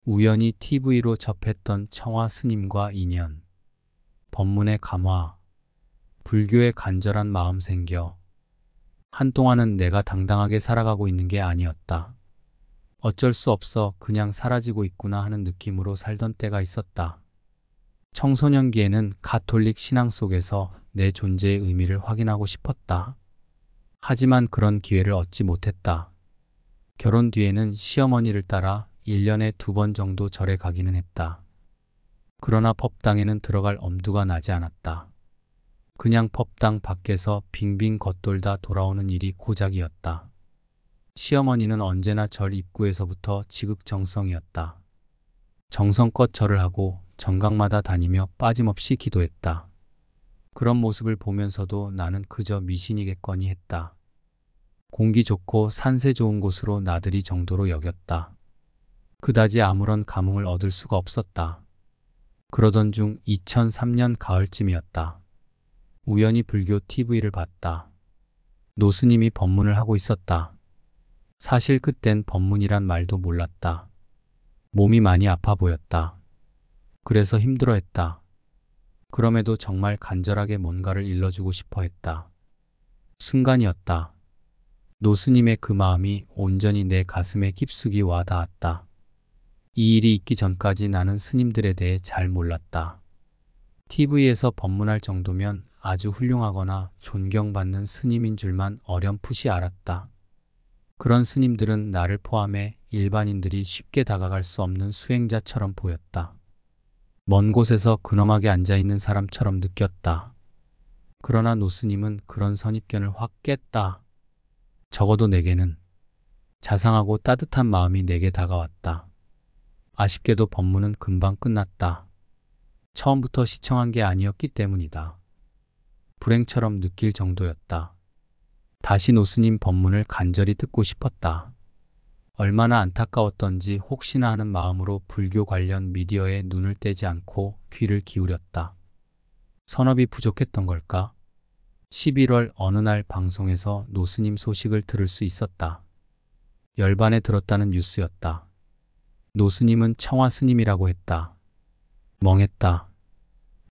우연히 TV로 접했던 청화 스님과 인연, 법문의 감화, 불교의 간절한 마음 생겨. 한동안은 내가 당당하게 살아가고 있는 게 아니었다. 어쩔 수 없어 그냥 사라지고 있구나 하는 느낌으로 살던 때가 있었다. 청소년기에는 가톨릭 신앙 속에서 내 존재의 의미를 확인하고 싶었다. 하지만 그런 기회를 얻지 못했다. 결혼 뒤에는 시어머니를 따라 1년에 2번 정도 절에 가기는 했다. 그러나 법당에는 들어갈 엄두가 나지 않았다. 그냥 법당 밖에서 빙빙 겉돌다 돌아오는 일이 고작이었다. 시어머니는 언제나 절 입구에서부터 지극정성이었다. 정성껏 절을 하고 정각마다 다니며 빠짐없이 기도했다. 그런 모습을 보면서도 나는 그저 미신이겠거니 했다. 공기 좋고 산세 좋은 곳으로 나들이 정도로 여겼다. 그다지 아무런 감흥을 얻을 수가 없었다. 그러던 중 2003년 가을쯤이었다. 우연히 불교 TV를 봤다. 노스님이 법문을 하고 있었다. 사실 그땐 법문이란 말도 몰랐다. 몸이 많이 아파 보였다. 그래서 힘들어했다. 그럼에도 정말 간절하게 뭔가를 일러주고 싶어 했다. 순간이었다. 노스님의 그 마음이 온전히 내 가슴에 깊숙이 와 닿았다. 이 일이 있기 전까지 나는 스님들에 대해 잘 몰랐다. TV에서 법문할 정도면 아주 훌륭하거나 존경받는 스님인 줄만 어렴풋이 알았다. 그런 스님들은 나를 포함해 일반인들이 쉽게 다가갈 수 없는 수행자처럼 보였다. 먼 곳에서 근엄하게 앉아있는 사람처럼 느꼈다. 그러나 노스님은 그런 선입견을 확 깼다. 적어도 내게는 자상하고 따뜻한 마음이 내게 다가왔다. 아쉽게도 법문은 금방 끝났다. 처음부터 시청한 게 아니었기 때문이다. 불행처럼 느낄 정도였다. 다시 노스님 법문을 간절히 듣고 싶었다. 얼마나 안타까웠던지 혹시나 하는 마음으로 불교 관련 미디어에 눈을 떼지 않고 귀를 기울였다. 선업이 부족했던 걸까? 11월 어느 날 방송에서 노스님 소식을 들을 수 있었다. 열반에 들었다는 뉴스였다. 노스님은 청화 스님이라고 했다. 멍했다.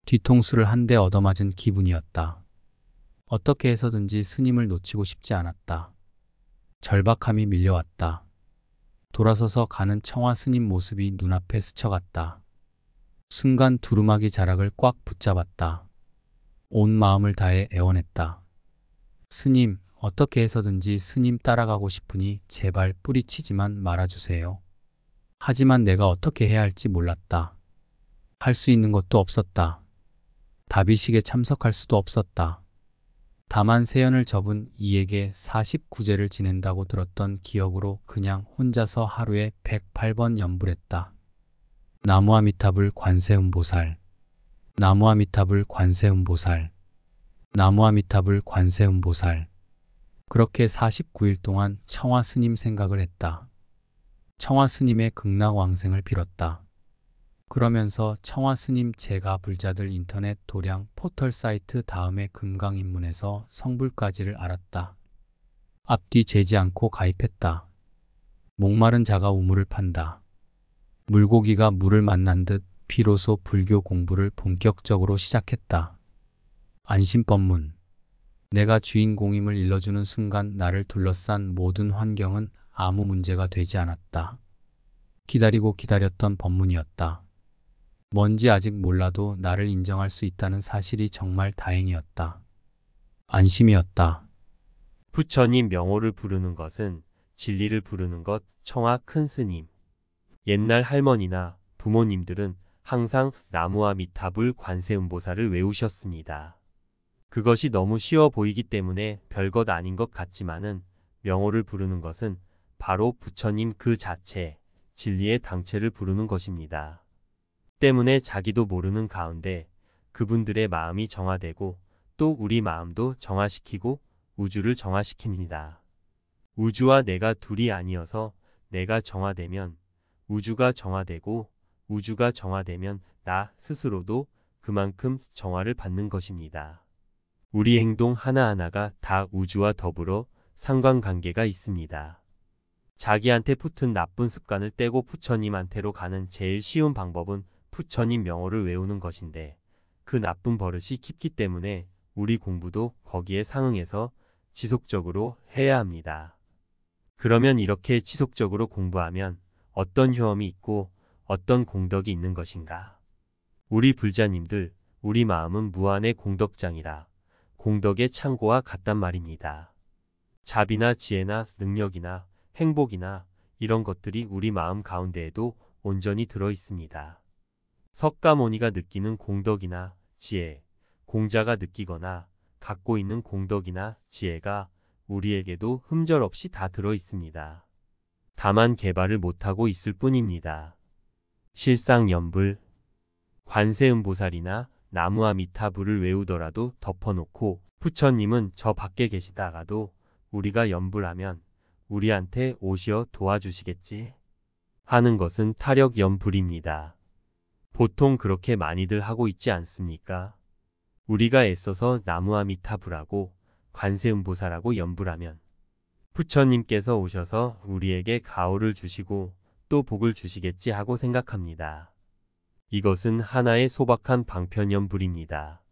뒤통수를 한 대 얻어맞은 기분이었다. 어떻게 해서든지 스님을 놓치고 싶지 않았다. 절박함이 밀려왔다. 돌아서서 가는 청화 스님 모습이 눈앞에 스쳐갔다. 순간 두루마기 자락을 꽉 붙잡았다. 온 마음을 다해 애원했다. 스님, 어떻게 해서든지 스님 따라가고 싶으니 제발 뿌리치지만 말아주세요. 하지만 내가 어떻게 해야 할지 몰랐다. 할 수 있는 것도 없었다. 다비식에 참석할 수도 없었다. 다만 세연을 접은 이에게 49제를 지낸다고 들었던 기억으로 그냥 혼자서 하루에 108번 염불했다. 나무아미타불 관세음보살, 나무아미타불 관세음보살, 나무아미타불 관세음보살. 그렇게 49일 동안 청화 스님 생각을 했다. 청화 스님의 극락왕생을 빌었다. 그러면서 청화 스님 제가 불자들 인터넷 도량 포털 사이트 다음에 금강인문에서 성불까지를 알았다. 앞뒤 재지 않고 가입했다. 목마른 자가 우물을 판다. 물고기가 물을 만난 듯 비로소 불교 공부를 본격적으로 시작했다. 안심법문. 내가 주인공임을 일러주는 순간 나를 둘러싼 모든 환경은 아무 문제가 되지 않았다. 기다리고 기다렸던 법문이었다. 뭔지 아직 몰라도 나를 인정할 수 있다는 사실이 정말 다행이었다. 안심이었다. 부처님 명호를 부르는 것은 진리를 부르는 것, 청화 큰 스님. 옛날 할머니나 부모님들은 항상 나무아미타불 관세음보살을 외우셨습니다. 그것이 너무 쉬워 보이기 때문에 별것 아닌 것 같지만은 명호를 부르는 것은 바로 부처님 그 자체, 진리의 당체를 부르는 것입니다. 때문에 자기도 모르는 가운데 그분들의 마음이 정화되고 또 우리 마음도 정화시키고 우주를 정화시킵니다. 우주와 내가 둘이 아니어서 내가 정화되면 우주가 정화되고 우주가 정화되면 나 스스로도 그만큼 정화를 받는 것입니다. 우리 행동 하나하나가 다 우주와 더불어 상관관계가 있습니다. 자기한테 붙은 나쁜 습관을 떼고 부처님한테로 가는 제일 쉬운 방법은 부처님 명호를 외우는 것인데 그 나쁜 버릇이 깊기 때문에 우리 공부도 거기에 상응해서 지속적으로 해야 합니다. 그러면 이렇게 지속적으로 공부하면 어떤 효험이 있고 어떤 공덕이 있는 것인가? 우리 불자님들, 우리 마음은 무한의 공덕장이라 공덕의 창고와 같단 말입니다. 자비나 지혜나 능력이나 행복이나 이런 것들이 우리 마음 가운데에도 온전히 들어 있습니다. 석가모니가 느끼는 공덕이나 지혜, 공자가 느끼거나 갖고 있는 공덕이나 지혜가 우리에게도 흠결 없이 다 들어 있습니다. 다만 개발을 못하고 있을 뿐입니다. 실상연불, 관세음보살이나 나무아미타불을 외우더라도 덮어놓고 부처님은 저 밖에 계시다가도 우리가 연불하면 우리한테 오시어 도와주시겠지 하는 것은 타력연불입니다. 보통 그렇게 많이들 하고 있지 않습니까? 우리가 애써서 나무아미타불하고 관세음보살하고 연불하면 부처님께서 오셔서 우리에게 가호를 주시고 또 복을 주시겠지 하고 생각합니다. 이것은 하나의 소박한 방편연불입니다.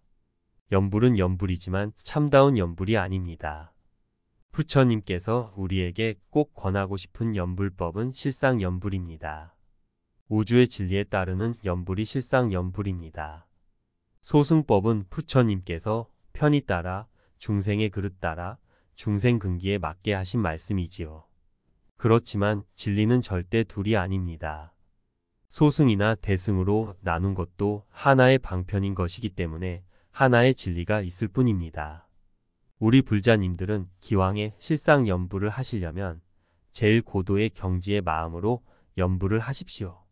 연불은 연불이지만 참다운 연불이 아닙니다. 부처님께서 우리에게 꼭 권하고 싶은 연불법은 실상연불입니다. 우주의 진리에 따르는 연불이 실상연불입니다. 소승법은 부처님께서 편히 따라 중생의 그릇 따라 중생 근기에 맞게 하신 말씀이지요. 그렇지만 진리는 절대 둘이 아닙니다. 소승이나 대승으로 나눈 것도 하나의 방편인 것이기 때문에 하나의 진리가 있을 뿐입니다. 우리 불자님들은 기왕에 실상연불을 하시려면 제일 고도의 경지의 마음으로 연불을 하십시오.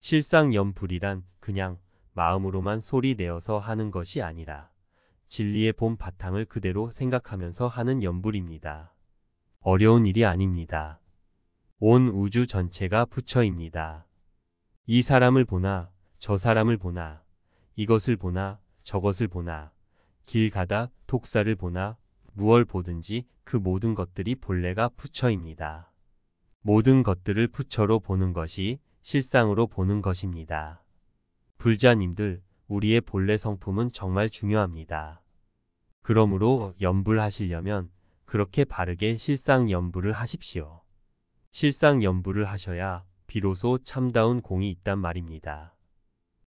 실상연불이란 그냥 마음으로만 소리 내어서 하는 것이 아니라 진리의 본 바탕을 그대로 생각하면서 하는 연불입니다. 어려운 일이 아닙니다. 온 우주 전체가 부처입니다. 이 사람을 보나 저 사람을 보나 이것을 보나 저것을 보나 길 가다 독사를 보나 무얼 보든지 그 모든 것들이 본래가 부처입니다. 모든 것들을 부처로 보는 것이 실상으로 보는 것입니다. 불자님들, 우리의 본래 성품은 정말 중요합니다. 그러므로 연불하시려면 그렇게 바르게 실상연불을 하십시오. 실상연불을 하셔야 비로소 참다운 공이 있단 말입니다.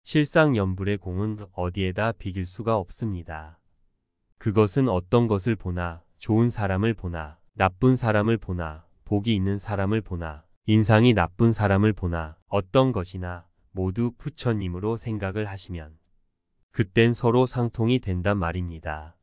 실상연불의 공은 어디에다 비길 수가 없습니다. 그것은 어떤 것을 보나, 좋은 사람을 보나, 나쁜 사람을 보나, 복이 있는 사람을 보나, 인상이 나쁜 사람을 보나, 어떤 것이나 모두 부처님으로 생각을 하시면 그땐 서로 상통이 된단 말입니다.